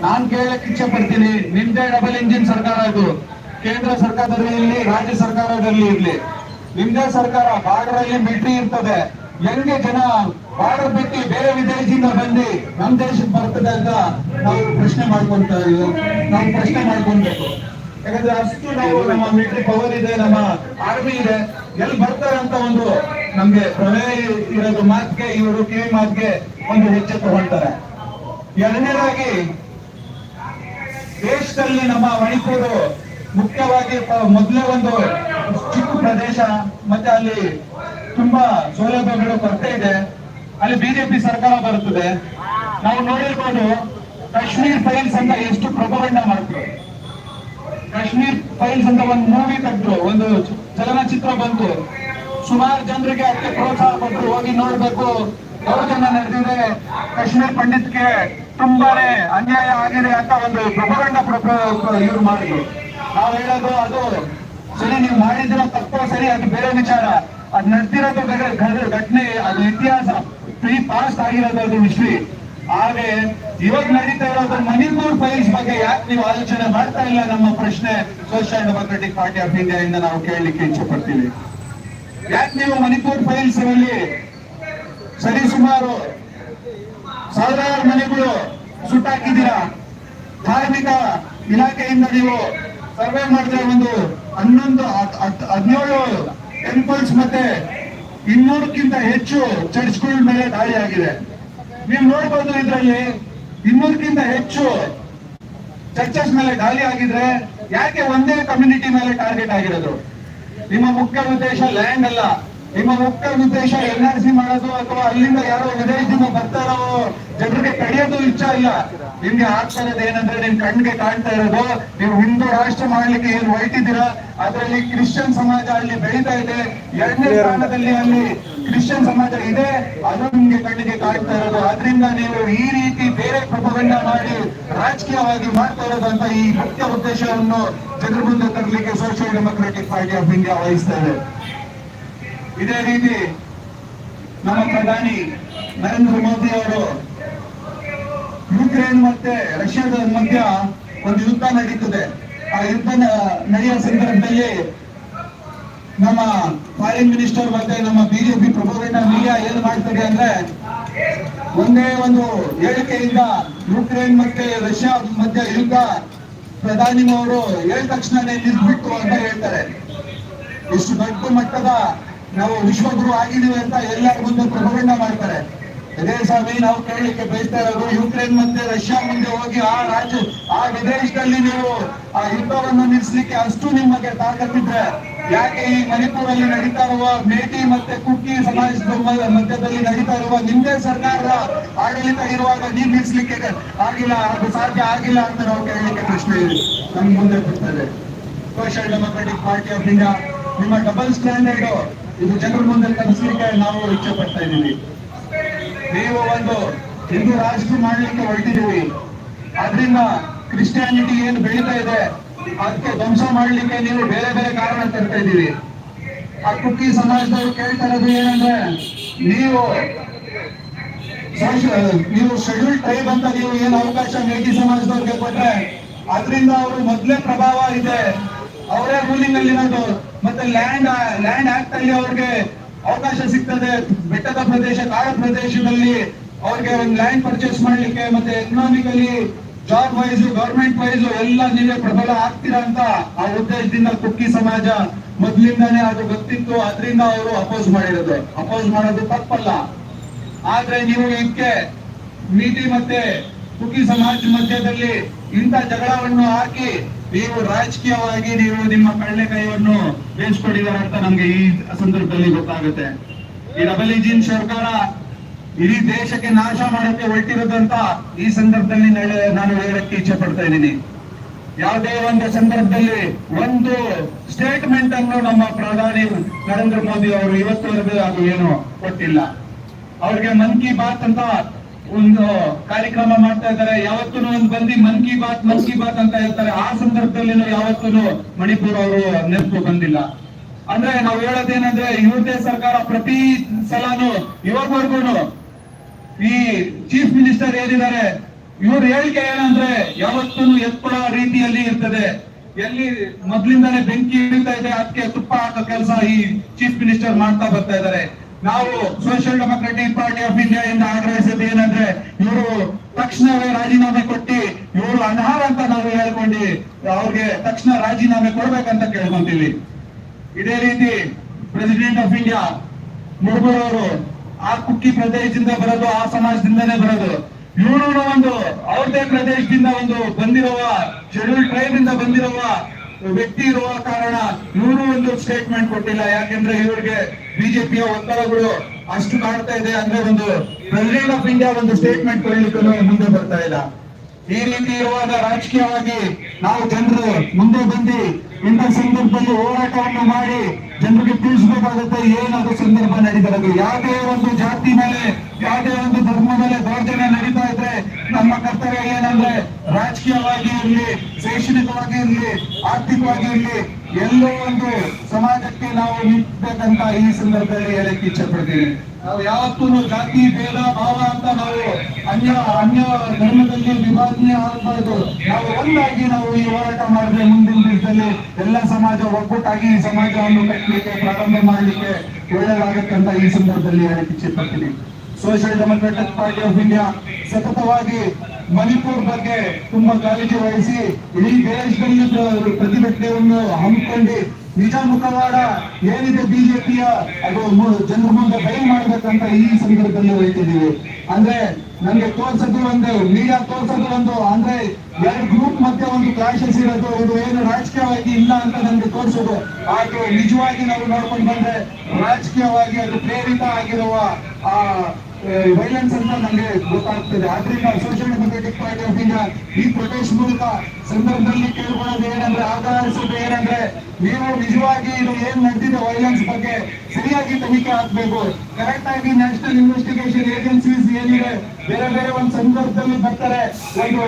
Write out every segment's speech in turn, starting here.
ನಾನ್ ಕೇಳಕ್ ಇಚ್ಛೆ ಪಡ್ತೀನಿ, ನಿಮ್ದೇ ಡಬಲ್ ಇಂಜಿನ್ ಸರ್ಕಾರ ಇದು. ಕೇಂದ್ರ ಸರ್ಕಾರದಲ್ಲಿ ಇರ್ಲಿ, ರಾಜ್ಯ ಸರ್ಕಾರದಲ್ಲಿ ಇರ್ಲಿ, ನಿಮ್ದೇ ಸರ್ಕಾರ. ಬಾರ್ಡರ್ ಅಲ್ಲಿ ಮಿಲಿಟರಿ ಇರ್ತದೆ. ಹೆಂಗೆ ಜನ ಬಾರ್ಡರ್ ಬಿಟ್ಟು ಬೇರೆ ವಿದೇಶದಿಂದ ಬಂದು ನಮ್ ದೇಶಕ್ಕೆ ಬರ್ತದೆ ಅಂತ ನಾವು ಪ್ರಶ್ನೆ ಮಾಡ್ಕೊಳ್ಬೇಕು. ಯಾಕಂದ್ರೆ ಅಷ್ಟು ನಾವು ನಮ್ಮ ಮಿಲಿಟರಿ ಪವರ್ ಇದೆ, ನಮ್ಮ ಆರ್ಮಿ ಇದೆ. ಎಲ್ಲಿ ಬರ್ತಾರೆ ಅಂತ ಒಂದು ನಮ್ಗೆ ಪ್ರಮೇಯ ಇರೋದು ಮಾತಿಗೆ, ಇವರು ಕಿವಿ ಮಾತಿಗೆ ಒಂದು ಹೆಜ್ಜೆ ತಗೊಳ್ತಾರೆ. ಎರಡನೇದಾಗಿ, ದೇಶದಲ್ಲಿ ನಮ್ಮ ಮಣಿಪುರ ಮುಖ್ಯವಾಗಿ ಮೊದಲೇ ಒಂದು ಚಿಕ್ಕ ಪ್ರದೇಶ, ಮತ್ತೆ ಅಲ್ಲಿ ತುಂಬಾ ಸೌಲಭ್ಯಗಳು ಕೊರತೆ ಇದೆ. ಅಲ್ಲಿ ಬಿಜೆಪಿ ಸರ್ಕಾರ ಬರುತ್ತದೆ. ನಾವು ನೋಡಿರ್ಬೋದು, ಕಾಶ್ಮೀರ್ ಫೈಲ್ಸ್ ಅಂತ ಎಷ್ಟು ಪ್ರಭಾವಣ್ಣ ಮಾಡ್ತಾರೆ. ಕಾಶ್ಮೀರ್ ಫೈಲ್ಸ್ ಅಂತ ಒಂದು ಮೂವಿ ತೆಗೆದ್ರು, ಒಂದು ಚಲನಚಿತ್ರ ಬಂತು. ಸುಮಾರು ಜನರಿಗೆ ಅದಕ್ಕೆ ಪ್ರೋತ್ಸಾಹ ಕೊಟ್ಟರು, ಹೋಗಿ ನೋಡ್ಬೇಕು, ದೌರ್ಜನ್ಯ ನಡೆದಿದೆ, ಕಾಶ್ಮೀರ್ ಪಂಡಿತ್ಗೆ ತುಂಬಾನೇ ಅನ್ಯಾಯ ಆಗಿದೆ ಅಂತ ಒಂದು ಪ್ರಭಾವಣ್ಣ ಇವ್ರು ಮಾಡಿದ್ರು. ನಾವು ಹೇಳೋದು, ಅದು ಸರಿ, ನೀವು ಮಾಡಿದಿರೋ ತಪ್ಪೋ ಸರಿ, ಅದು ಬೇರೆ ವಿಚಾರ. ಅದು ನಡೆದಿರೋದು ಘಟನೆ, ಅದು ಇತಿಹಾಸ, ಪ್ರೀ ಪಾಸ್ಟ್ ಆಗಿರೋದು, ಅದು ಹಿಸ್ಟ್ರಿ. ಹಾಗೆ ಇವಾಗ ನಡೀತಾ ಇರೋದು ಮಣಿಪುರ್ ಫೈಲ್ಸ್ ಬಗ್ಗೆ ಯಾಕೆ ನೀವು ಆಲೋಚನೆ ಮಾಡ್ತಾ ಇಲ್ಲ? ನಮ್ಮ ಪ್ರಶ್ನೆ social democratic party of India ಇಂದ ನಾವು ಕೇಳಲಿಕ್ಕೆ ಇಚ್ಛೆ ಪಡ್ತೀವಿ. ಯಾಕೆ ನೀವು ಮಣಿಪುರ್ ಫೈಲ್ಸ್ ಅಲ್ಲಿ ಸರಿ ಸುಮಾರು ಸಾವಿರಾರು ಮನೆಗಳು ಸುಟ್ಟಾಕಿದ್ದೀರಾ? ಧಾರ್ಮಿಕ ಇಲಾಖೆಯಿಂದ ನೀವು ಸರ್ವೆ ಮಾಡಿದ್ರೆ ಒಂದು 17 ಟೆಂಪಲ್ಸ್ ಮತ್ತೆ 200ಕ್ಕಿಂತ ಹೆಚ್ಚು ಚರ್ಚ್ಗಳ ಮೇಲೆ ದಾಳಿ ಆಗಿದೆ. ನೀವು ನೋಡ್ಬೋದು, ಇದರಲ್ಲಿ 200ಕ್ಕಿಂತ ಹೆಚ್ಚು ಚರ್ಚಸ್ ಮೇಲೆ ದಾಳಿ ಆಗಿದ್ರೆ ಯಾಕೆ ಒಂದೇ ಕಮ್ಯುನಿಟಿ ಮೇಲೆ ಟಾರ್ಗೆಟ್ ಆಗಿರೋದು? ನಿಮ್ಮ ಮುಖ್ಯ ಉದ್ದೇಶ ಲ್ಯಾಂಡ್ ಅಲ್ಲ, ನಿಮ್ಮ ಮುಖ್ಯ ಉದ್ದೇಶ NRC ಮಾಡೋದು, ಅಥವಾ ಅಲ್ಲಿಂದ ಯಾರೋ ವಿದೇಶದಿಂದ ಬರ್ತಾರೋ ಜನರಿಗೆ ತಡೆಯೋದು ಇಚ್ಛೆ ಇಲ್ಲ. ನಿಮ್ಗೆ ಆಗ್ತಾ ಇರೋದು ಏನಂದ್ರೆ, ನಿಮ್ ಕಣ್ಣಿಗೆ ಕಾಣ್ತಾ ಇರೋದು, ನೀವು ಹಿಂದೂ ರಾಷ್ಟ್ರ ಮಾಡ್ಲಿಕ್ಕೆ ಏನ್ ಹೊರಟಿದ್ದೀರಾ, ಅದರಲ್ಲಿ ಕ್ರಿಶ್ಚಿಯನ್ ಸಮಾಜ ಅಲ್ಲಿ ಬೆಳೀತಾ ಇದೆ. 2ನೇ ಸ್ಥಾನದಲ್ಲಿ ಅಲ್ಲಿ ಕ್ರಿಶ್ಚಿಯನ್ ಸಮಾಜ ಇದೆ, ಅದು ನಿಮ್ಗೆ ಕಣ್ಣಿಗೆ ಕಾಣ್ತಾ ಇರೋದು. ಆದ್ರಿಂದ ನೀವು ಈ ರೀತಿ ಬೇರೆ ಪ್ರಭಾವನ್ನ ಮಾಡಿ ರಾಜಕೀಯವಾಗಿ ಮಾಡ್ತಾ ಇರೋದು ಅಂತ ಈ ಮುಖ್ಯ ಉದ್ದೇಶವನ್ನು ಜನರ ಮುಂದೆ ತರಲಿಕ್ಕೆ social democratic party of India ವಹಿಸ್ತಾ ಇದೆ. ಇದೇ ರೀತಿ ನಮ್ಮ ಪ್ರಧಾನಿ ನರೇಂದ್ರ ಮೋದಿ ಅವರು ಯುಕ್ರೇನ್ ಮತ್ತೆ ರಷ್ಯಾದ ಮಧ್ಯ ಒಂದು ಯುದ್ಧ ನಡೀತದೆ. ಆ ಯುದ್ಧ ನಡೆಯುವ ಸಂದರ್ಭದಲ್ಲಿ ನಮ್ಮ ಫಾರಿನ್ ಮಿನಿಸ್ಟರ್ ಮತ್ತೆ ನಮ್ಮ ಬಿಜೆಪಿ ಪ್ರಭಾವಣ್ಣ ಮೀಡಿಯಾ ಏನ್ ಮಾಡ್ತಾರೆ ಅಂದ್ರೆ, ಒಂದೇ ಒಂದು ಹೇಳಿಕೆಯಿಂದ ಯುಕ್ರೇನ್ ಮತ್ತೆ ರಷ್ಯಾ ಮಧ್ಯ ಯುದ್ಧ ಪ್ರಧಾನಿನವರು ಹೇಳಿದ ತಕ್ಷಣನೇ ನಿಲ್ಸ್ಬಿಟ್ಟು ಅಂತ ಹೇಳ್ತಾರೆ. ಇಷ್ಟು ದೊಡ್ಡ ಮಟ್ಟದ ನಾವು ವಿಶ್ವಗುರು ಆಗಿದ್ದೀವಿ ಅಂತ ಎಲ್ಲರ ಮುಂದೆ ಪ್ರಭಾವಣ್ಣ ಮಾಡ್ತಾರೆ. ಅದೇ ಸ್ವಾಮಿ, ನಾವು ಕೇಳಲಿಕ್ಕೆ ಬಯಸ್ತಾ ಇರೋದು, ಯುಕ್ರೇನ್ ಮತ್ತೆ ರಷ್ಯಾ ಮುಂದೆ ಹೋಗಿ ಆ ವಿದೇಶದಲ್ಲಿ ನೀವು ಆ ಯುದ್ಧವನ್ನು ನಿಲ್ಲಿಸಲಿಕ್ಕೆ ಅಷ್ಟು ನಿಮಗೆ ತಾಕತ್ತಿದ್ರೆ ಯಾಕೆ ಈ ಮಣಿಪುರಲ್ಲಿ ನಡೀತಾ ಇರುವ ಮೇಟಿ ಮತ್ತೆ ಕುಕ್ಕಿ ಸಮಾಜದ ಮಧ್ಯದಲ್ಲಿ ನಡೀತಾ ಇರುವ ನಿಮ್ದೇ ಸರ್ಕಾರದ ಆಡಳಿತ ಇರುವಾಗ ನೀವು ನಿಲ್ಲಿಸಲಿಕ್ಕೆ ಆಗಿಲ್ಲ, ಅದು ಸಾಧ್ಯ ಆಗಿಲ್ಲ ಅಂತ ನಾವು ಕೇಳಲಿಕ್ಕೆ ಪ್ರಶ್ನೆ ನಮ್ಮ ಮುಂದೆ ಬರ್ತದೆ. Social democratic party of India ನಿಮ್ಮ ಡಬಲ್ ಸ್ಟ್ಯಾಂಡರ್ಡ್ ಇದು ಜನರ ಮುಂದೆ ತರಿಸಲಿಕ್ಕೆ ನಾವು ಇಚ್ಛೆ ಪಡ್ತಾ ಇದ್ದೀವಿ. ನೀವು ಒಂದು ಹಿಂದೂ ರಾಷ್ಟ್ರ ಮಾಡ್ಲಿಕ್ಕೆ ಹೊರಟಿದ್ದೀವಿ, ಆದ್ರಿಂದ ಕ್ರಿಸ್ಟಿಯಾನಿಟಿ ಏನು ಬೆಳೀತಾ ಇದೆ ಅದಕ್ಕೆ ಧ್ವಂಸ ಮಾಡ್ಲಿಕ್ಕೆ ನೀವು ಬೇರೆ ಬೇರೆ ಕಾರಣ ತರ್ತಾ ಇದ್ದೀವಿ. ಆ ಕುಕ್ಕಿ ಸಮಾಜದವರು ಕೇಳ್ತಾ ಇರೋದು ಏನಂದ್ರೆ, ನೀವು ಶೆಡ್ಯೂಲ್ ಟ್ರೈಬ್ ಅಂತ ನೀವು ಏನು ಅವಕಾಶ ಮೇಟಿ ಸಮಾಜದವ್ರಿಗೆ ಕೊಟ್ರೆ ಅದರಿಂದ ಅವರು ಮೊದಲೇ ಪ್ರಭಾವ ಇದೆ, ಅವರೇ ರೂಲಿಂಗ್ ಅಲ್ಲಿರೋದು. ಮತ್ತೆ ಲ್ಯಾಂಡ್ ಆಕ್ಟ್ ಅಲ್ಲಿ ಅವ್ರಿಗೆ ಅವಕಾಶ ಸಿಗ್ತದೆ. ಬೆಟ್ಟದ ಪ್ರದೇಶ, ಕಾಡು ಪ್ರದೇಶದಲ್ಲಿ ಅವ್ರಿಗೆ ಒಂದು ಲ್ಯಾಂಡ್ ಪರ್ಚೇಸ್ ಮಾಡ್ಲಿಕ್ಕೆ, ಮತ್ತೆ economically job wise government wise ಎಲ್ಲ ನೀವೇ ಪ್ರಬಲ ಆಗ್ತೀರಾ ಅಂತ ಆ ಉದ್ದೇಶದಿಂದ ಕುಕ್ಕಿ ಸಮಾಜ ಮೊದ್ಲಿಂದಾನೇ ಅದು ಗೊತ್ತಿತ್ತು. ಅದರಿಂದ ಅವರು ಅಪೋಸ್ ಮಾಡಿರೋದು. ಅಪೋಸ್ ಮಾಡೋದು ತಪ್ಪಲ್ಲ, ಆದ್ರೆ ನೀವು ಇದಕ್ಕೆ ನೀತಿ ಮತ್ತೆ ಕುಕ್ಕಿ ಸಮಾಜ ಮಧ್ಯದಲ್ಲಿ ಇಂಥ ಜಗಳವನ್ನು ಹಾಕಿ ನೀವು ರಾಜಕೀಯವಾಗಿ ನೀವು ನಿಮ್ಮ ಕಡಲೆಕಾಯಿಯನ್ನು ಬೇಯಿಸ್ಕೊಂಡಿದ್ದಾರೆ ಅಂತ ನಮ್ಗೆ ಈ ಸಂದರ್ಭದಲ್ಲಿ ಗೊತ್ತಾಗುತ್ತೆ. ಈ ಡಬಲ್ ಇಂಜಿನ್ ಸರ್ಕಾರ ಇಡೀ ದೇಶಕ್ಕೆ ನಾಶ ಮಾಡಕ್ಕೆ ಹೊರಟಿರೋದಂತ ಈ ಸಂದರ್ಭದಲ್ಲಿ ನಾನು ಹೇಳಕ್ಕೆ ಇಚ್ಛೆ ಪಡ್ತಾ ಇದ್ದೀನಿ. ಯಾವುದೇ ಒಂದು ಸಂದರ್ಭದಲ್ಲಿ ಒಂದು ಸ್ಟೇಟ್ಮೆಂಟ್ ಅನ್ನು ನಮ್ಮ ಪ್ರಧಾನಿ ನರೇಂದ್ರ ಮೋದಿ ಅವರು ಇವತ್ತುವರೆಗೂ ಅದು ಏನು ಕೊಟ್ಟಿಲ್ಲ. ಅವ್ರಿಗೆ ಮನ್ ಕಿ ಬಾತ್ ಅಂತ ಒಂದು ಕಾರ್ಯಕ್ರಮ ಮಾಡ್ತಾ ಇದ್ದಾರೆ. ಯಾವತ್ತೂ ಒಂದು ಬಂದು ಮನ್ ಕಿ ಬಾತ್ ಅಂತ ಹೇಳ್ತಾರೆ. ಆ ಸಂದರ್ಭದಲ್ಲಿ ಯಾವತ್ತೂ ಮಣಿಪುರ ಅವರು ನೆನಪು ಬಂದಿಲ್ಲ. ಅಂದ್ರೆ ನಾವು ಹೇಳೋದೇನಂದ್ರೆ, ಯುವತೆ ಸರ್ಕಾರ ಪ್ರತಿ ಸಲಾನು ಇವಾಗವರೆಗೂ ಈ ಚೀಫ್ ಮಿನಿಸ್ಟರ್ ಏನಿದ್ದಾರೆ ಇವ್ರ ಹೇಳಿಕೆ ಏನಂದ್ರೆ ಯಾವತ್ತೂ ಎತ್ಕೊಳ ರೀತಿಯಲ್ಲಿ ಇರ್ತದೆ. ಎಲ್ಲಿ ಮೊದ್ಲಿಂದಾನೇ ಬೆಂಕಿ ಇಳಿತಾ ಇದೆ ಅದಕ್ಕೆ ತುಪ್ಪ ಹಾಕೋ ಕೆಲಸ ಈ ಚೀಫ್ ಮಿನಿಸ್ಟರ್ ಮಾಡ್ತಾ ಬರ್ತಾ ಇದ್ದಾರೆ. ನಾವು social democratic party of India ಇಂದ ಆಗ್ರಹಿಸಿದ್ದು ಏನಂದ್ರೆ ಇವರು ತಕ್ಷಣವೇ ರಾಜೀನಾಮೆ ಕೊಟ್ಟು ಇವರು ಅನರ್ಹ ಅಂತ ನಾವು ಹೇಳ್ಕೊಂಡು ಅವ್ರಿಗೆ ತಕ್ಷಣ ರಾಜೀನಾಮೆ ಕೊಡ್ಬೇಕಂತ ಕೇಳ್ಕೊಂತೀವಿ. ಇದೇ ರೀತಿ ಪ್ರೆಸಿಡೆಂಟ್ ಆಫ್ ಇಂಡಿಯಾ ಮುರುಘರವರು ಆ ಕುಕ್ಕಿ ಪ್ರದೇಶದಿಂದ ಬರೋದು, ಆ ಸಮಾಜದಿಂದನೇ ಬರೋದು. ಇವರು ಒಂದು ಅವ್ರದೇ ಪ್ರದೇಶದಿಂದ ಒಂದು ಬಂದಿರುವ ಶೆಡ್ಯೂಲ್ ಟ್ರೈಬ್ ಇಂದ ಬಂದಿರುವ ವ್ಯಕ್ತಿ ಇರುವ ಕಾರಣ ಇವರು ಒಂದು ಸ್ಟೇಟ್ಮೆಂಟ್ ಕೊಟ್ಟಿಲ್ಲ. ಯಾಕೆಂದ್ರೆ ಇವ್ರಿಗೆ ಬಿಜೆಪಿಯ ಒತ್ತಡಗಳು ಅಷ್ಟು ಕಾಡ್ತಾ ಇದೆ. ಅಂದ್ರೆ ಒಂದು ಪ್ರೆಸಿಡೆಂಟ್ ಆಫ್ ಇಂಡಿಯಾ ಒಂದು ಸ್ಟೇಟ್ಮೆಂಟ್ ಕೊಡಲಿಕ್ಕೂ ಮುಂದೆ ಬರ್ತಾ ಇಲ್ಲ. ಈ ರೀತಿ ಇರುವಾಗ ರಾಜಕೀಯವಾಗಿ ನಾವು ಜನರು ಮುಂದೆ ಬಂದು ಇಂಥ ಸಂದರ್ಭದಲ್ಲಿ ಹೋರಾಟವನ್ನು ಮಾಡಿ ಜನರಿಗೆ ತಿಳಿಸಬೇಕಾಗುತ್ತೆ ಏನಾದ್ರು ಸಂದರ್ಭ ನಡೀತಿರೋದು. ಯಾವುದೇ ಒಂದು ಜಾತಿ ಮೇಲೆ, ಯಾವುದೇ ಒಂದು ಧರ್ಮ ಮೇಲೆ ದೌರ್ಜನ್ಯ ನಡೀತಾ ಇದ್ರೆ ನಮ್ಮ ಕರ್ತವ್ಯ ಏನಂದ್ರೆ ರಾಜಕೀಯವಾಗಿ ಇರಲಿ, ಶೈಕ್ಷಣಿಕವಾಗಿ ಇರಲಿ, ಆರ್ಥಿಕವಾಗಿ ಇರಲಿ, ಎಲ್ಲೋ ಒಂದು ಸಮಾಜಕ್ಕೆ ನಾವು ನಿಂತಬೇಕಂತ ಈ ಸಂದರ್ಭದಲ್ಲಿ ಹೇಳಕ್ಕೆ ಇಚ್ಛೆ ಪಡ್ತೀನಿ. ನಾವು ಯಾವತ್ತೂ ಜಾತಿ ಭೇದ ಭಾವ ಅಂತ ನಾವು ಅನ್ಯ ಧರ್ಮದಲ್ಲಿ ವಿಭಾಗನೆ ಆಗಬಾರ್ದು. ನಾವು ಒಂದಾಗಿ ನಾವು ಈ ಹೋರಾಟ ಮಾಡಿದ್ರೆ ಮುಂದಿನ ದಿವಸದಲ್ಲಿ ಎಲ್ಲ ಸಮಾಜ ಒಗ್ಗಟ್ಟಾಗಿ ಈ ಸಮಾಜವನ್ನು ಕಟ್ಟಲಿಕ್ಕೆ ಪ್ರಾರಂಭ ಮಾಡಲಿಕ್ಕೆ ಒಳ್ಳೆಯದಾಗತ್ತಂತ ಈ ಸಂದರ್ಭದಲ್ಲಿ ಹೇಳಕ್ಕೆ ಇಚ್ಛೆ ಪಡ್ತೀನಿ. Social democratic party of India ಸತತವಾಗಿ ಮಣಿಪುರ್ ಬಗ್ಗೆ ತುಂಬಾ ಕಾಳಜಿ ವಹಿಸಿ ಇಡೀ ದೇಶದಲ್ಲಿ ಪ್ರತಿಭಟನೆಯನ್ನು ಹಮ್ಮಿಕೊಂಡು ನಿಜ ಮುಖವಾಡ ಏನಿದೆ ಬಿಜೆಪಿಯ ಅದು ಜನರ ಮುಂದೆ ಬಯಲು ಮಾಡ್ಬೇಕಂತ ಈ ಸಂದರ್ಭದಲ್ಲಿ ಹೇಳ್ತಿದ್ದೀವಿ. ಅಂದ್ರೆ ನಮ್ಗೆ ತೋರ್ಸೋದು ಒಂದು ಮೀಡಿಯಾ ತೋರ್ಸೋದು ಒಂದು ಅಂದ್ರೆ ಎರಡು ಗ್ರೂಪ್ ಮಧ್ಯೆ ಒಂದು ಕ್ಲಾಶಸ್ ಇರೋದು, ಇದು ಏನು ರಾಜಕೀಯವಾಗಿ ಇಲ್ಲ ಅಂತ ನಮ್ಗೆ ತೋರಿಸೋದು. ಅದು ನಿಜವಾಗಿ ನಾವು ನೋಡ್ಕೊಂಡು ಬಂದ್ರೆ ರಾಜಕೀಯವಾಗಿ ಅದು ಪ್ರೇರಿತ ಆಗಿರುವ ಆ ವೈಲೆನ್ಸ್ ಅಂತ ನಮ್ಗೆ ಗೊತ್ತಾಗ್ತದೆ. ಆದ್ರಿಂದ social democratic party of India ಈ ಪ್ರೊಟೆಸ್ಟ್ ಮೂಲಕ ಸಂದರ್ಭದಲ್ಲಿ ಕೇಳ್ಕೊಳ್ಳೋದು ಏನಂದ್ರೆ, ಆಧಾರಿಸೋದು ಏನಂದ್ರೆ, ನೀವು ನಿಜವಾಗಿ ಇದು ಏನ್ ನಡೆದಿದೆ ವೈಲೆನ್ಸ್ ಬಗ್ಗೆ ಸರಿಯಾಗಿ ತನಿಖೆ ಆಗ್ಬೇಕು. ಕರೆಕ್ಟ್ ಆಗಿ ನ್ಯಾಷನಲ್ ಇನ್ವೆಸ್ಟಿಗೇಷನ್ ಏಜೆನ್ಸೀಸ್ ಏನಿದೆ ಬೇರೆ ಬೇರೆ ಒಂದು ಸಂದರ್ಭದಲ್ಲಿ ಬರ್ತಾರೆ, ಒಂದು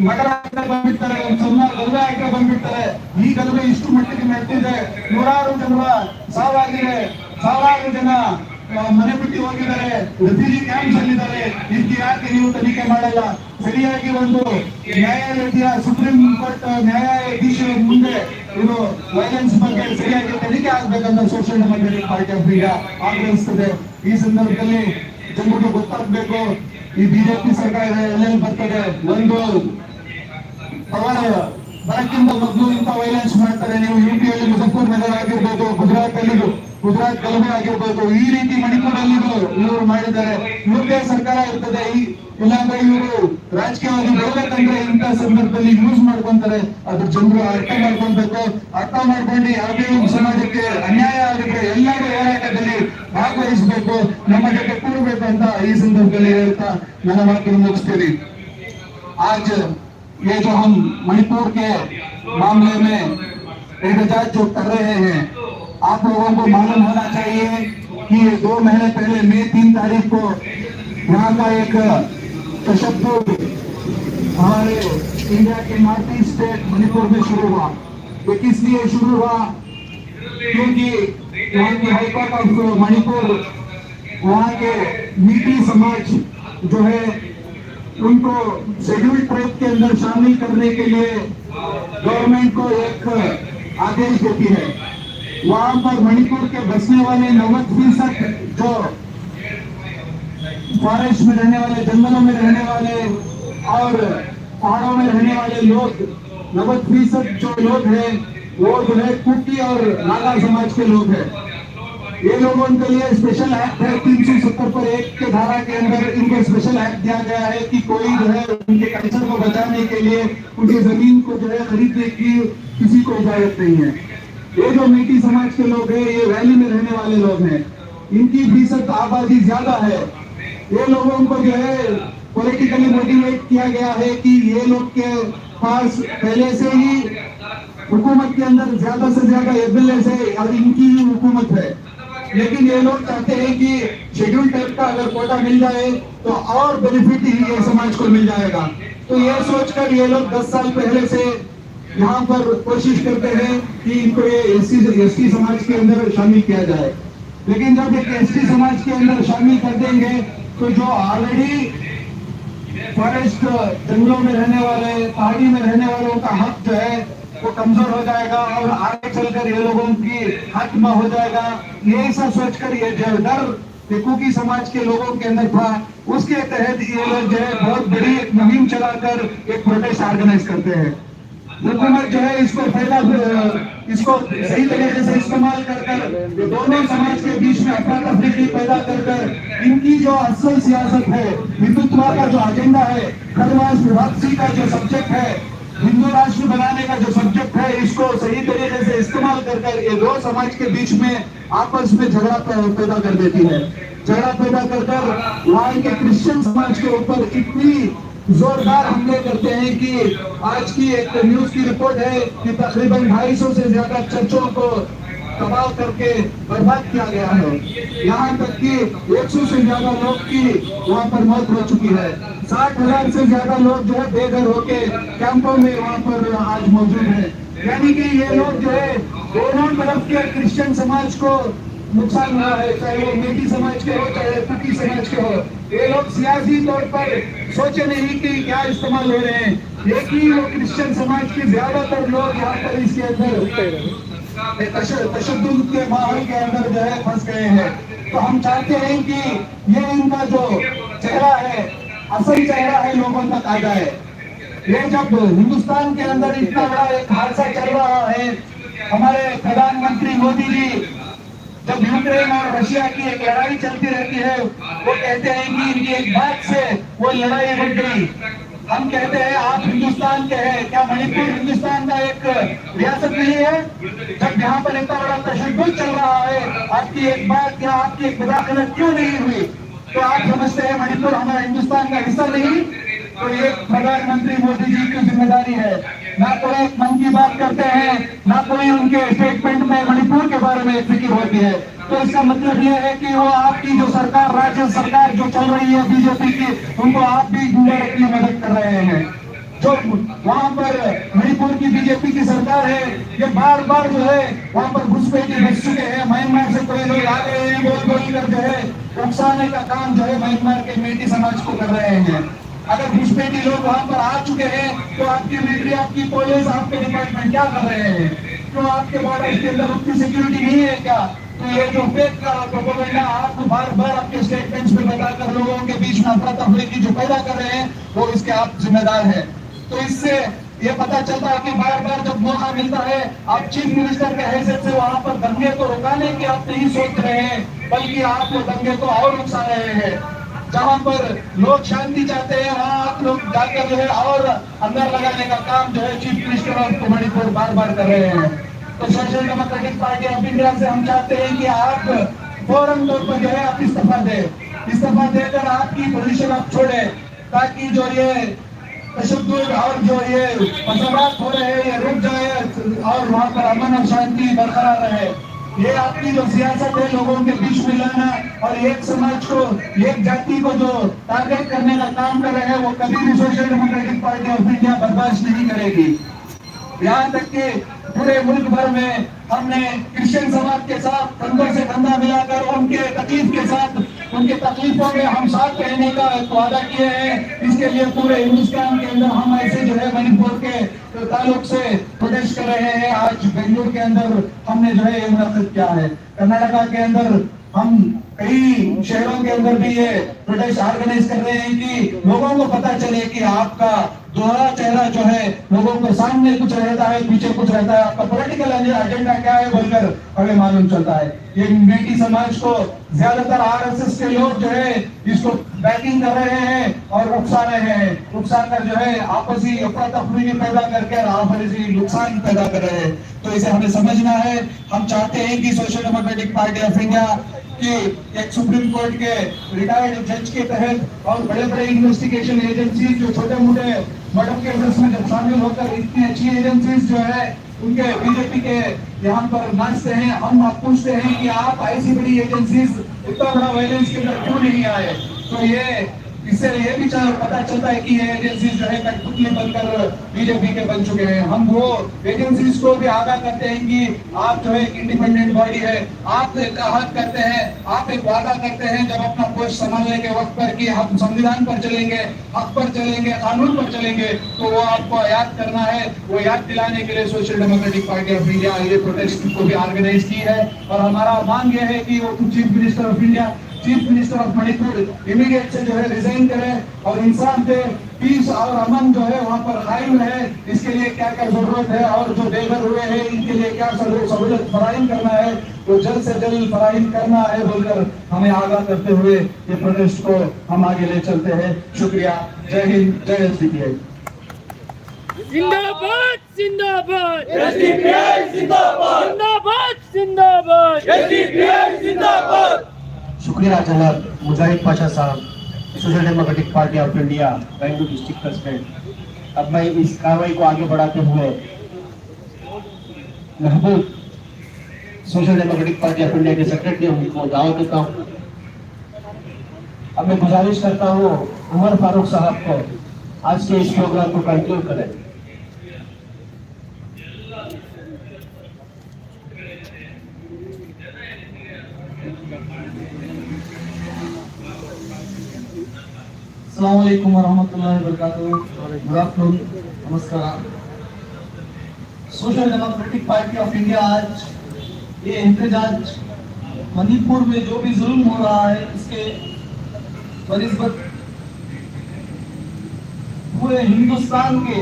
ನಗರ ಬಂದ್ಬಿಡ್ತಾರೆ, ಒಂದು ಸಣ್ಣ ಗಲಭೆ ಆಗಿ ಬಂದ್ಬಿಡ್ತಾರೆ. ಈ ಗಲಭೆ ಇಷ್ಟು ಮಟ್ಟಿಗೆ ನಡೆದಿದೆ, ನೂರಾರು ಜನರ ಸಾವಾಗಿದೆ, ಸಾವಿರಾರು ಜನ ಮನೆ ಬಿಟ್ಟು ಹೋಗಿದ್ದಾರೆ, ರೆಫ್ಯೂಜಿ ಕ್ಯಾಂಪ್ಸ್ ಅಲ್ಲಿದ್ದಾರೆ. ಇದಕ್ಕೆ ಯಾಕೆ ನೀವು ತನಿಖೆ ಮಾಡಲ್ಲ? ಸರಿಯಾಗಿ ಒಂದು ನ್ಯಾಯಾಲಯದ ಸುಪ್ರೀಂ ಕೋರ್ಟ್ ನ್ಯಾಯಾಧೀಶರ ಮುಂದೆ ಇದು ವೈಲೆನ್ಸ್ ಬಗ್ಗೆ ಸರಿಯಾಗಿ ತನಿಖೆ ಆಗ್ಬೇಕಂತ social democratic party of India ಆಗ್ರಹಿಸ್ತದೆ. ಈ ಸಂದರ್ಭದಲ್ಲಿ ಜನರಿಗೆ ಗೊತ್ತಾಗ್ಬೇಕು ಈ ಬಿಜೆಪಿ ಸರ್ಕಾರ ಎಲ್ಲೆಲ್ಲಿ ಬರ್ತದೆ. ಒಂದು ಅವರ ಬರಕ್ಕಿಂತ ಮೊದಲು ಇಂಥ ವೈಲೆನ್ಸ್ ಮಾಡ್ತಾರೆ. ನೀವು ಯುಪಿಯಲ್ಲಿ ಮುಜಫರ್ ನಗರ ಆಗಿರ್ಬೋದು, ಗುಜರಾತ್ ಗಲಭೆ ಆಗಿರ್ಬೋದು, ಈ ರೀತಿ ಮಣಿಪುರಲ್ಲಿ ಇವರು ಮಾಡಿದ್ದಾರೆ. ಇವ್ರದೇ ಸರ್ಕಾರ ಇರ್ತದೆ, ಇಲ್ಲಾಂದ್ರೆ ಇವರು ರಾಜಕೀಯವಾಗಿ ಬರಬೇಕಂದ್ರೆ ಇಂಥ ಸಂದರ್ಭದಲ್ಲಿ ಯೂಸ್ ಮಾಡ್ಕೊಂತಾರೆ. ಅದ್ರ ಜನರು ಅರ್ಥ ಮಾಡ್ಕೊಳ್ಬೇಕು. ಅರ್ಥ ಮಾಡ್ಕೊಂಡು ಯಾವುದೇ ಒಂದು ಸಮಾಜಕ್ಕೆ ಅನ್ಯಾಯ ಆಗಿದ್ರೆ ಎಲ್ಲರೂ ಹೋರಾಟದಲ್ಲಿ ಭಾಗವಹಿಸಬೇಕು, ನಮ್ಮ ಜೊತೆ ಕೂಡಬೇಕು ಅಂತ ಈ ಸಂದರ್ಭದಲ್ಲಿ ಹೇಳ್ತಾ ನನ್ನ ಮಾತನ್ನು ಮುಗಿಸ್ತೀನಿ. आज ये जो हम मणिपुर के मामले में एहतजाज जो कर रहे हैं, आप लोगों को मालूम होना चाहिए कि 2 महीने पहले मई 3 तारीख को यहाँ का एक तशद्दुद हमारे इंडिया के नॉर्थ ईस्ट स्टेट मणिपुर में शुरू हुआ। ये किस लिए शुरू हुआ? क्योंकि वहाँ की हाईकोर्ट ऑफ मणिपुर, वहाँ के मीठी समाज जो है उनको शेड्यूल ट्राइब के अंदर शामिल करने के लिए गवर्नमेंट को एक आदेश देती है। वहां पर मणिपुर के बसने वाले 90% जो फॉरेस्ट में रहने वाले, जंगलों में रहने वाले और पहाड़ों में रहने वाले लोग, 90% जो लोग हैं वो जो है कुकी और नागा समाज के लोग हैं। ये लोगों के लिए स्पेशल एक्ट है 370 पर 1 के धारा के अंदर इनको स्पेशल एक्ट दिया गया है कि कोई जो है उनके कल्चर को बचाने के लिए उनकी जमीन को जो है खरीदने की किसी को इजाजत नहीं है। ये जो मीठी समाज के लोग हैं, ये वैली में रहने वाले लोग हैं, इनकी फीसद आबादी ज्यादा है। ये लोगों को जो है पॉलिटिकली मोटिवेट किया गया है कि ये लोग के पास पहले से ही हुकूमत के अंदर ज्यादा से ज्यादा एमएलए है और इनकी ही हुकूमत है। लेकिन ये लोग चाहते हैं कि शेड्यूल टाइप का अगर कोटा मिल जाए तो और बेनिफिट ही ये समाज को मिल जाएगा। तो ये सोचकर ये लोग 10 साल पहले से यहाँ पर कोशिश करते हैं कि इनको ये एसटी समाज के अंदर शामिल किया जाए। लेकिन जब एक एसटी समाज के अंदर शामिल कर देंगे तो जो ऑलरेडी फॉरेस्ट जंगलों में रहने वाले, पहाड़ी में रहने वालों का हक जो है वो कमजोर हो जाएगा और आगे चलकर ये लोगों की खात्मा हो जाएगा। यही सब सोचकर ये जो डर कुकी समाज के लोगों के अंदर था, उसके तहत ये लोग जो है बहुत बड़ी एक मुहिम चलाकर एक प्रोटेस्ट ऑर्गेनाइज करते हैं। हुकूमत जो है इसको इसको सही तरीके से इस्तेमाल कर दोनों समाज के बीच में अफरा तफरी पैदा कर इनकी जो असल सियासत है, हिंदुत्व का जो एजेंडा है, धर्मराष्ट्र वापसी का जो सब्जेक्ट है, हिंदू राष्ट्र बनाने का जो सब्जेक्ट है, इसको सही तरीके से इस्तेमाल कर ये दो समाज के बीच में आपस में झगड़ा पैदा कर देती है। झगड़ा पैदा कर वहाँ के क्रिश्चियन समाज के ऊपर इतनी जोरदार हमले करते हैं कि आज की एक न्यूज की रिपोर्ट है कि तकरीबन 250 से ज्यादा चर्चों को तबाह करके बर्बाद किया गया है। यहाँ तक कि 100 से ज्यादा लोग की वहाँ पर मौत हो चुकी है। 60,000 से ज्यादा लोग जो है बेघर होके कैंपों में वहाँ पर आज मौजूद है। यानी कि ये लोग जो है दोनों तरफ के क्रिश्चियन समाज को नुकसान हुआ है, चाहे वो मेटी समाज के हो चाहे कुकी समाज के हो। ये लोग सियासी तौर पर सोचे नहीं कि क्या इस्तेमाल हो रहे हैं। एक ही वो क्रिश्चियन समाज के ज्यादातर लोग यहाँ पर इसके अंदर तशद्दुद के माहौल के अंदर जो है फंस गए हैं। तो हम चाहते हैं कि ये इनका जो चेहरा है, असल चेहरा है, लोगों तक आ जाए। ये जब हिंदुस्तान के अंदर इतना बड़ा एक हादसा चल रहा है, हमारे प्रधानमंत्री मोदी जी जब यूक्रेन और रशिया की एक लड़ाई चलती रहती है, वो कहते हैं कि इनकी एक बात से वो लड़ाई रुक गई। हम कहते हैं आप हिंदुस्तान के हैं, क्या मणिपुर हिंदुस्तान का एक रियासत नहीं है? जब यहाँ पर इतना बड़ा तशद्दुद चल रहा है, आपकी एक बात या आपकी एक मुदाखलत क्यों नहीं हुई? तो आप समझते हैं मणिपुर हमारा हिंदुस्तान का हिस्सा नहीं? तो ये प्रधानमंत्री मोदी जी की जिम्मेदारी है। ना कोई मन की बात करते हैं, ना कोई उनके स्टेटमेंट में मणिपुर के बारे में फिक्र होती है। तो इसका मतलब यह है कि वो आपकी जो सरकार, राज्य सरकार जो चल रही है बीजेपी की, उनको आप भी इनडायरेक्टली मदद कर रहे हैं। जो वहाँ पर मणिपुर की बीजेपी की सरकार है, ये बार बार जो है वहाँ पर घुसपैठी बच चुके हैं। म्यांमार से कोई लोग आ गए हैं, बोल कर जो है उकसाने का काम जो है म्यांमार के मेटी समाज को कर रहे हैं। अगर घुसपैठी लोग वहाँ पर आ चुके हैं तो आपकी मिलिट्री, आपकी पुलिस, आपके डिपार्टमेंट क्या कर रहे हैं? तो आपके बॉर्डर के अंदर उतनी सिक्योरिटी नहीं है क्या? तो ये जो फेक प्रोपेगेंडा आप बार बार आपके स्टेटमेंट्स में बताकर लोगों के बीच में अफरा तफरी की जो पैदा कर रहे हैं, वो इसके आप जिम्मेदार हैं। तो इससे ये पता चलता है कि बार बार जब मौका मिलता है, आप चीफ मिनिस्टर के हैसियत से वहाँ पर दंगे को रुकाने की आप नहीं सोच रहे हैं, बल्कि आप वो दंगे को और उकसा रहे हैं। जहाँ पर लोग शांति चाहते हैं, वहाँ आप लोग जाकर जो है और अंदर लगाने का काम जो है चीफ मिनिस्टर ऑफ मणिपुर बार बार कर रहे हैं। तो social democratic party of India से हम चाहते हैं कि आप फौरन तौर पर जो है आप इस्तीफा दें। इस्तीफा देकर आपकी पोजीशन आप छोड़े, ताकि जो ये तशद्दुद और जो ये फसादात हो रहे हैं ये रुक जाए और वहाँ पर अमन और शांति बरकरार रहे। ये आपकी जो सियासत है लोगों के बीच में लाना और एक समाज को, एक जाति को जो टारगेट करने का काम कर रहे हैं, वो कभी भी social democratic party of India बर्दाश्त नहीं करेगी। यहाँ तक कि पूरे मुल्क भर में हमने क्रिश्चियन समाज के साथ कंधों से कंधा मिलाकर उनके तकलीफ के साथ, उनके तकलीफों में हम साथ रहने का वादा किए हैं। इसके लिए पूरे हिंदुस्तान के अंदर हम ऐसे जो है मणिपुर के ताल्लुक से प्रोटेस्ट कर रहे हैं। आज बेंगलुरु के अंदर हमने जो है ये मुनाकिद किया है। कर्नाटका के अंदर हम कई शहरों के अंदर भी ये प्रोटेस्ट ऑर्गेनाइज कर रहे हैं कि लोगों को पता चले कि आपका दोहरा चेहरा जो है, लोगों को सामने कुछ रहता है, पीछे कुछ रहता है, आपका पॉलिटिकल एजेंडा क्या है बोलकर हमें मालूम चलता है। ये मेटी समाज को ज्यादातर आरएसएस के लोग जो है इसको बैकिंग कर रहे हैं और उकसा रहे हैं, उकसा कर जो है आपसी अफरा तफरी पैदा करके आपसी नुकसान पैदा कर रहे हैं। तो इसे हमें समझना है। हम चाहते हैं कि social democratic party of India कि एक सुप्रीम कोर्ट के रिटायर्ड जज के तहत और बड़े बड़े इन्वेस्टिगेशन एजेंसी जो छोटे मोटे मर्डर केसेस में जब शामिल होकर इतनी अच्छी एजेंसीज जो है उनके बीजेपी के यहाँ पर नाचते हैं, हम आप पूछते हैं कि आप ऐसी बड़ी एजेंसीज इतना बड़ा वायलेंस के अंदर क्यों नहीं आए? तो ये इससे ये भी पता चलता है कि ये एजेंसी जो है कठपुतली बनकर बीजेपी के बन चुके हैं। हम वो एजेंसीज को भी आगाह करते हैं कि आप जो है एक इंडिपेंडेंट बॉडी है, आप एक आहत करते हैं, आप एक वादा करते हैं जब अपना पोस्ट संभालने के वक्त पर कि हम संविधान पर चलेंगे, हक पर चलेंगे, कानून पर चलेंगे, तो वो आपको याद करना है। वो याद दिलाने के लिए social democratic party of India ये प्रोटेस्ट को भी ऑर्गेनाइज की है। और हमारा मांग ये है कि वो chief minister of India, chief minister of Manipur immediate से जो है रिजाइन करें और इंसान पे पीस और अमन जो है वहाँ पर कायम रहे। इसके लिए क्या क्या जरूरत है और जो बेघर हुए हैं इनके लिए क्या सहूलत फराहम करना है तो जल्द से जल्द फराहम करना है बोलकर हमें आगाह करते हुए ये प्रोटेस्ट को हम आगे ले चलते हैं। शुक्रिया। जय हिंद, जय एसडीपीआई। जिंदाबाद जिंदाबाद एसडीपीआई जिंदाबाद जिंदाबाद जिंदाबाद एसडीपीआई जिंदाबाद। शुक्रिया जनाब मुजाहिद पाशा साहब, social democratic party of India Bengaluru district president. अब मैं इस कार्रवाई को आगे बढ़ाते हुए महबूब social democratic party of India के सेक्रेटरी उनको दावत देता हूँ। अब मैं गुजारिश करता हूँ उमर फारूक साहब को आज के इस प्रोग्राम को कंक्लूड करें। अस्सलाम वालेकुम वरहमतुल्लाहि वबरकातुहू। गुड आफ्टरनून, नमस्कार। Social democratic party of India आज ये एहतजाज मणिपुर में जो भी जुल्म हो रहा है इसके बनिस्बत पूरे हिंदुस्तान के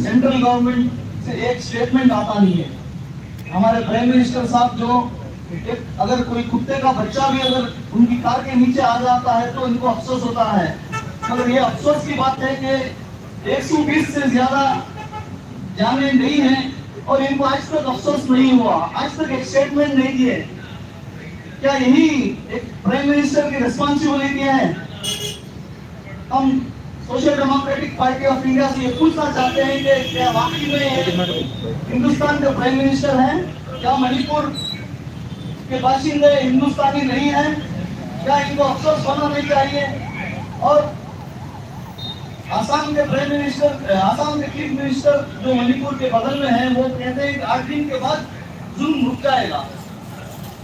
सेंट्रल गवर्नमेंट से एक स्टेटमेंट आता नहीं है। हमारे प्राइम मिनिस्टर साहब जो अगर कोई कुत्ते का बच्चा भी अगर उनकी कार के नीचे आ जाता है तो इनको अफसोस होता है, मगर ये अफसोस की बात है कि 120 से ज्यादा जाने नहीं है और इनको आज तक अफसोस नहीं हुआ, आज तक एक स्टेटमेंट नहीं दिए। क्या यही एक प्राइम मिनिस्टर की रिस्पॉन्सिबिलिटी है? हम social democratic party of India से ये पूछना चाहते हैं कि क्या वाकई में हिंदुस्तान के प्राइम मिनिस्टर हैं? क्या मणिपुर के बाशिंदे हिंदुस्तानी नहीं है? क्या इनको अफसोस होना नहीं चाहिए? और आसाम के प्राइम मिनिस्टर, आसाम के चीफ मिनिस्टर जो मणिपुर के बगल में है, वो कहते हैं कि 8 दिन के बाद जुल्म रुक जाएगा।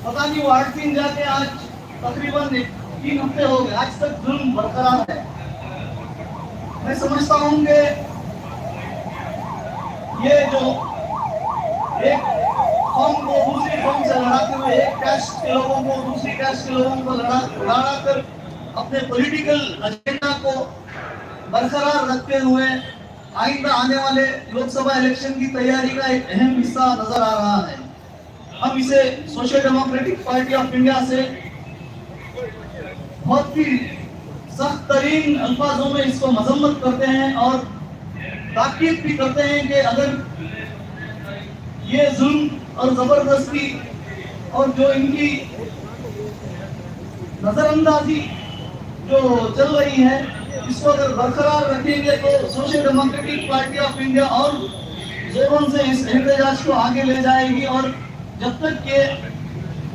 पता नहीं वो 8 दिन जाके आज तकरीबन 3 हफ्ते हो गए, आज तक जुल्म बरकरार है। मैं समझता हूँ कि ये जो एक कौम को दूसरी कौम से लड़ाते हुए, एक कास्ट के लोगों को दूसरी कास्ट के लोगों को लड़ा कर अपने पॉलिटिकल एजेंडा को बरकरार रखते हुए आइंदा आने वाले लोकसभा इलेक्शन की तैयारी का एक अहम हिस्सा नजर आ रहा है। हम इसे social democratic party of India से बहुत ही सख्त तरीन अल्फाजों में इसको मजम्मत करते हैं और ताकीद भी करते हैं कि अगर ये जुल्म और जबरदस्ती और जो इनकी नजरअंदाजी जो चल रही है इसको अगर बरकरार रखेंगे तो social democratic party of India और जोरों से इस एहतजाज को आगे ले जाएगी। और जब तक के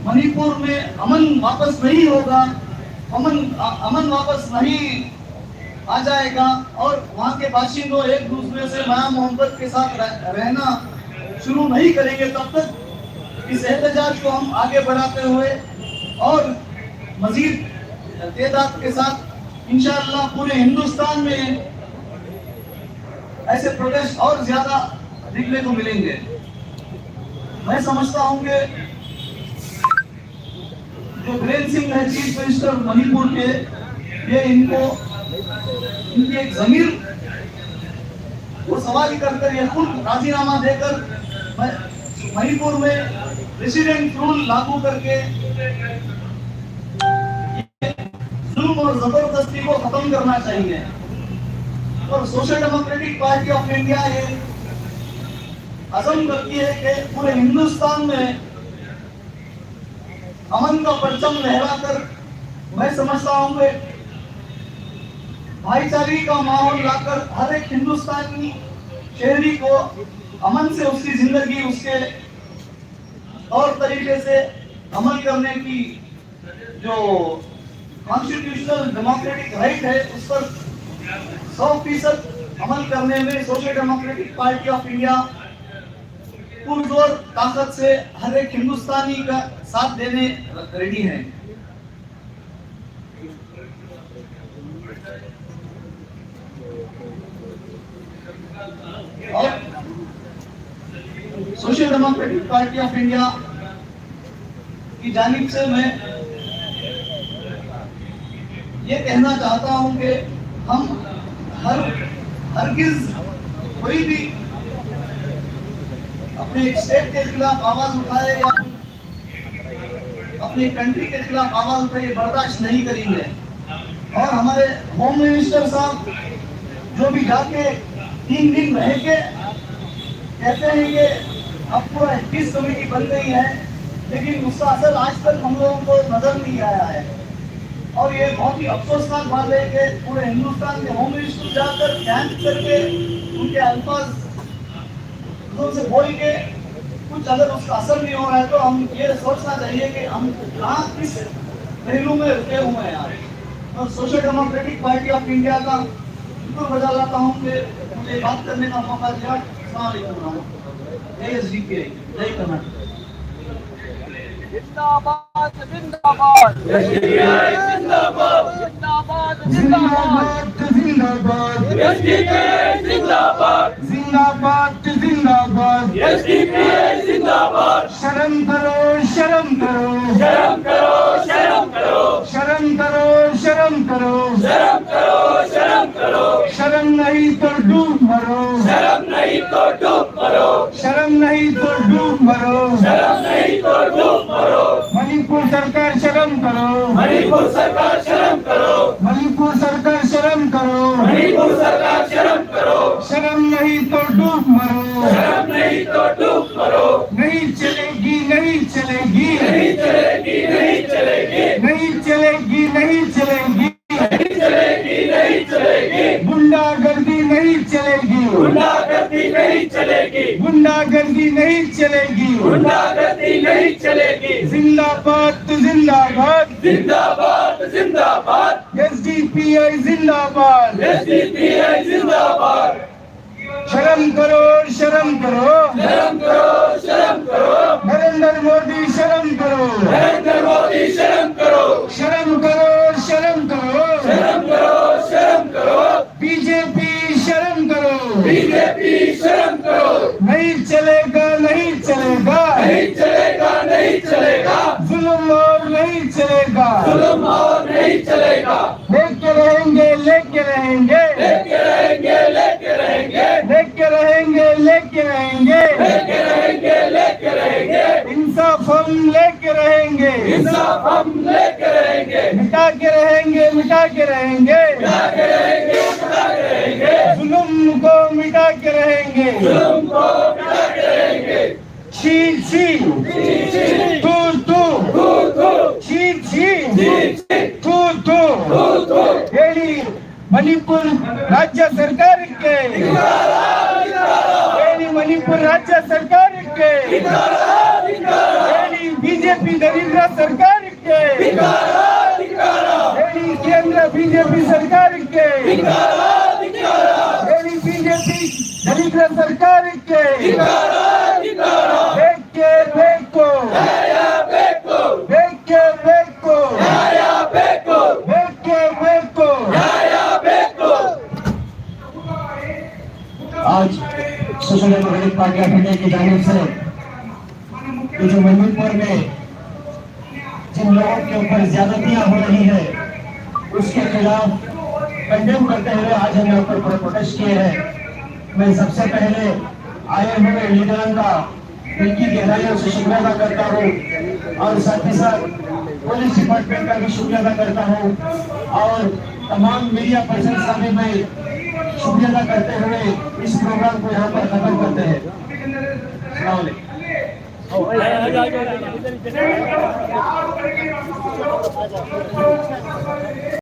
मणिपुर में अमन वापस नहीं होगा, अमन वापस नहीं आ जाएगा और वहाँ के बाशिंदों एक दूसरे से माया मोहब्बत के साथ रहना शुरू नहीं करेंगे, तब तक इस एहतजाज को हम आगे बढ़ाते हुए और मजीद तेदाद के साथ इंशाअल्लाह पूरे हिंदुस्तान में ऐसे प्रोटेस्ट और ज्यादा दिखने को मिलेंगे। मैं समझता हूं कि जो बीरेन सिंह है चीफ मिनिस्टर मणिपुर के, ये इनकी एक जमीर वो सवाल करकर ये खुद राजीनामा देकर मणिपुर में रेसिडेंट रूल लागू करके जुल्म और जबरदस्ती को खत्म करना चाहिए। और social democratic party of India ये अज़म करती है कि पूरे हिंदुस्तान में अमन का परचम लहराकर, मैं समझता हूं कि भाईचारे का माहौल लाकर हर एक हिंदुस्तानी शहरी को अमन से उसकी जिंदगी, उसके तौर तरीके से अमल करने की जो कॉन्स्टिट्यूशनल डेमोक्रेटिक राइट है उस पर 100% अमल करने में social democratic party of India पुरजोर ताकत से हर एक हिंदुस्तानी का साथ देने रेडी है। और social democratic party of India की जानिब से मैं ये कहना चाहता हूं कि हम हरगिज कोई भी अपने स्टेट के खिलाफ आवाज उठाए या अपनी कंट्री के खिलाफ आवाज उठाए बर्दाश्त नहीं करेंगे। और हमारे होम मिनिस्टर साहब जो भी जाके 3 दिन रह के कहते हैं कि अब पूरा 21 कमेटी बन गई है, लेकिन उसका असर आज तक हम लोगों को नजर नहीं आया है। और ये बहुत ही अफसोसनाक बात है कि पूरे हिंदुस्तान के होम मिनिस्टर जाकर कैंप करके उनके अल्फाज से बोल के कुछ अगर उसका असर नहीं हो रहा है तो हम ये सोचना चाहिए कि हम कहाँ किस पहलू में रुके हुए हैं यार। और social democratic party of India का शुक्र बजा लाता हूँ कि मुझे बात करने का मौका दिया। जय एसडीपीआई, जय कर्नाटक। जिंदाबाद जिंदाबाद एसडीपीआई जिंदाबाद जिंदाबाद जिंदाबाद जिंदाबाद एसडीपीआई जिंदाबाद जिंदाबाद जिंदाबाद एसडीपीआई जिंदाबाद शर्म करो शर्म करो शर्म करो शर्म करो शर्म करो शर्म करो शर्म करो शर्म करो शर्म नहीं तो डूब मरो शर्म नहीं तो डूब मरो शर्म नहीं तो डूब मरो शर्म नहीं तो डूब मरो मणिपुर सरकार शर्म करो मणिपुर सरकार शर्म करो मणिपुर सरकार शर्म करो मणिपुर सरकार शर्म करो शर्म नहीं तो डूब मरो शर्म नहीं तो डूब मरो नहीं चलेगी नहीं चलेगी नहीं चलेगी नहीं चलेगी नहीं चलेगी नहीं चलेगी नहीं चलेगी नहीं चलेगी गुंडागर्दी नहीं चलेगी गुंडागर्दी नहीं चलेगी गुंडागर्दी नहीं चलेगी गुंडागर्दी नहीं चलेगी जिंदाबाद जिंदाबाद जिंदाबाद जिंदाबाद एसडीपीआई जिंदाबाद एसडीपीआई जिंदाबाद शर्म करो शर्म करो शर्म करो शर्म करो नरेंद्र मोदी शर्म करो नरेंद्र मोदी शर्म करो शर्म करो शर्म करो शर्म करो शर्म करो बीजेपी शर्म करो बीजेपी शर्म करो नहीं चलेगा नहीं चलेगा नहीं चलेगा नहीं चलेगा जुल्म और नहीं चलेगा जुल्म और नहीं चलेगा लेके रहेंगे लेके रहेंगे लेके रहेंगे लेके रहेंगे लेके रहेंगे लेके रहेंगे लेके रहेंगे लेके रहेंगे इंसाफ हम लेके रहेंगे इंसाफ हम लेके रहेंगे मिटा के रहेंगे मिटा के रहेंगे मिटा के रहेंगे मिटा के रहेंगे जुल्म को मिटा के रहेंगे जुल्म को मिटा के रहेंगे छी छी तू तू छी छी तू तू ಹೇಳಿ मणिपुर राज्य सरकार के ಹೇಳಿ मणिपुर राज्य सरकार के ಹೇಳಿ बीजेपी दरिद्र सरकार के ಹೇಳಿ केंद्र बीजेपी सरकार के ಹೇಳಿ बीजेपी दरिद्र सरकार के ಬೇಕೇ ಬೇಕು ಬೇಕೇ ಬೇಕು ಬೇಕೇ ಬೇಕು आज social democratic party of India की जानिब से ये जो मणिपुर में जिन लोगों के ऊपर ज्यादतियां हो रही है उसके खिलाफ कंडेम करते हुए आज हम यहाँ पर प्रोटेस्ट किए हैं। मैं सबसे पहले आए हुए लीडरों का उनकी गहराइयों से शुक्रिया अदा करता हूँ और साथ ही साथ पुलिस डिपार्टमेंट का भी शुक्रिया अदा करता हूँ और तमाम मीडिया पर्सन का भी मैं शुक्रिया अदा करते हुए इस प्रोग्राम को यहाँ पर खत्म करते हैं। अस्सलाम वालेकुम।